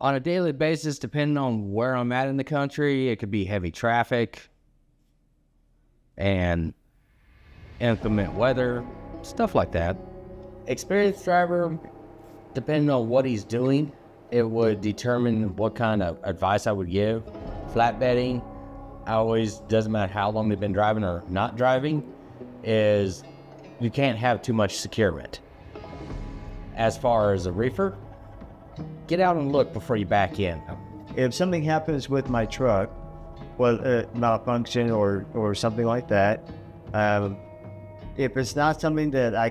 On a daily basis, depending on where I'm at in the country, it could be heavy traffic and inclement weather, stuff like that. Experienced driver, depending on what he's doing, it would determine what kind of advice I would give. Flatbedding, doesn't matter how long they've been driving or not driving, is you can't have too much securement. As far as a reefer, get out and look before you back in. If something happens with my truck, malfunction or something like that, if it's not something that I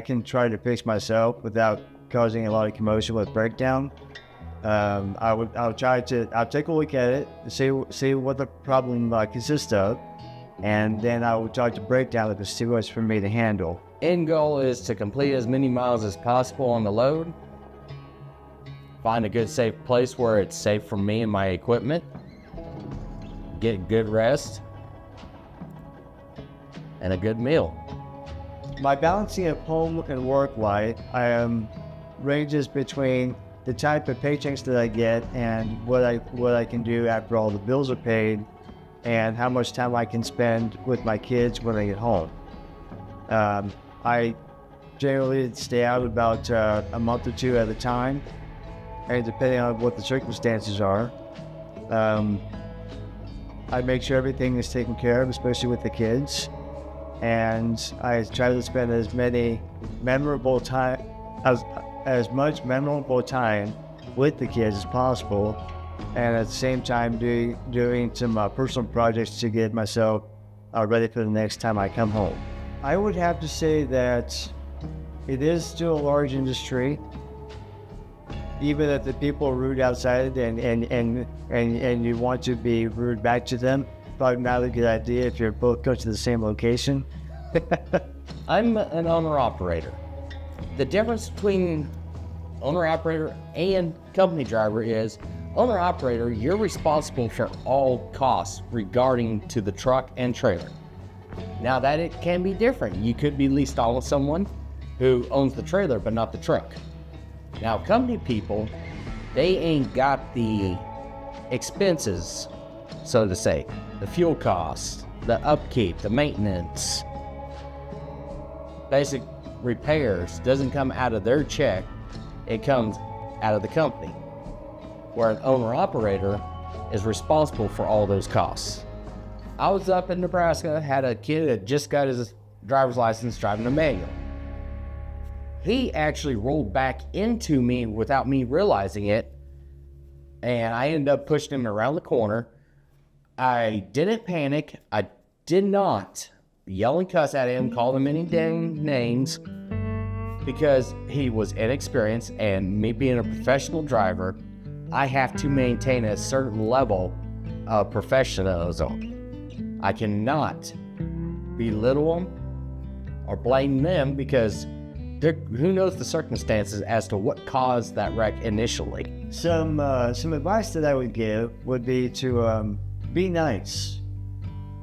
can try to fix myself without causing a lot of commotion with breakdown, I'll take a look at it, see what the problem consists of, and then I will try to break down if it's too much for me to handle. End goal is to complete as many miles as possible on the load, find a good safe place where it's safe for me and my equipment, get good rest, and a good meal. My balancing of home and work life ranges between the type of paychecks that I get and what I can do after all the bills are paid, and how much time I can spend with my kids when I get home. I generally stay out about a month or two at a time, and depending on what the circumstances are, I make sure everything is taken care of, especially with the kids, and I try to spend as much memorable time with the kids as possible, and at the same time doing some personal projects to get myself ready for the next time I come home. I would have to say that it is still a large industry, even if the people are rude outside and you want to be rude back to them. Probably not a good idea if you're both going to the same location. I'm an owner-operator. The difference between owner-operator and company driver is owner-operator, you're responsible for all costs regarding to the truck and trailer. Now that it can be different. You could be leased on with someone who owns the trailer but not the truck. Now company people, they ain't got the expenses, so to say, the fuel costs, the upkeep, the maintenance, basic repairs doesn't come out of their check, it comes out of the company, where an owner-operator is responsible for all those costs. I was up in Nebraska, had a kid that just got his driver's license driving a manual. He actually rolled back into me without me realizing it, and I ended up pushing him around the corner. I didn't panic. I did not yell and cuss at him, call him any dang names, because he was inexperienced, and me being a professional driver, I have to maintain a certain level of professionalism. I cannot belittle them or blame them, because who knows the circumstances as to what caused that wreck initially. Some advice that I would give would be to be nice,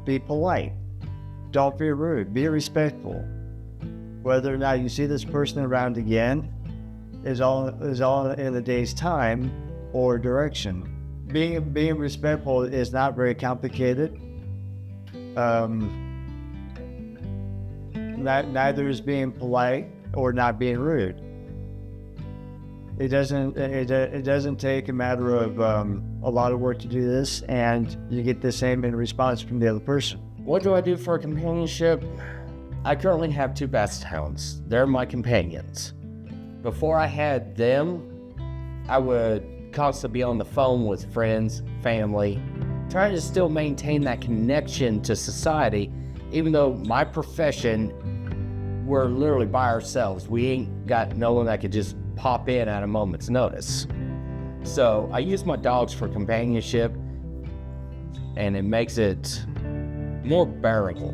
be polite, don't be rude, be respectful. Whether or not you see this person around again is all in a day's time or direction. Being respectful is not very complicated. Neither is being polite or not being rude. It doesn't take a matter of a lot of work to do this, and you get the same in response from the other person. What do I do for companionship? I currently have 2 basset hounds. They're my companions. Before I had them, I would constantly be on the phone with friends, family, trying to still maintain that connection to society, even though my profession, we're literally by ourselves. We ain't got no one that could just pop in at a moment's notice. So I use my dogs for companionship, and it makes it more bearable.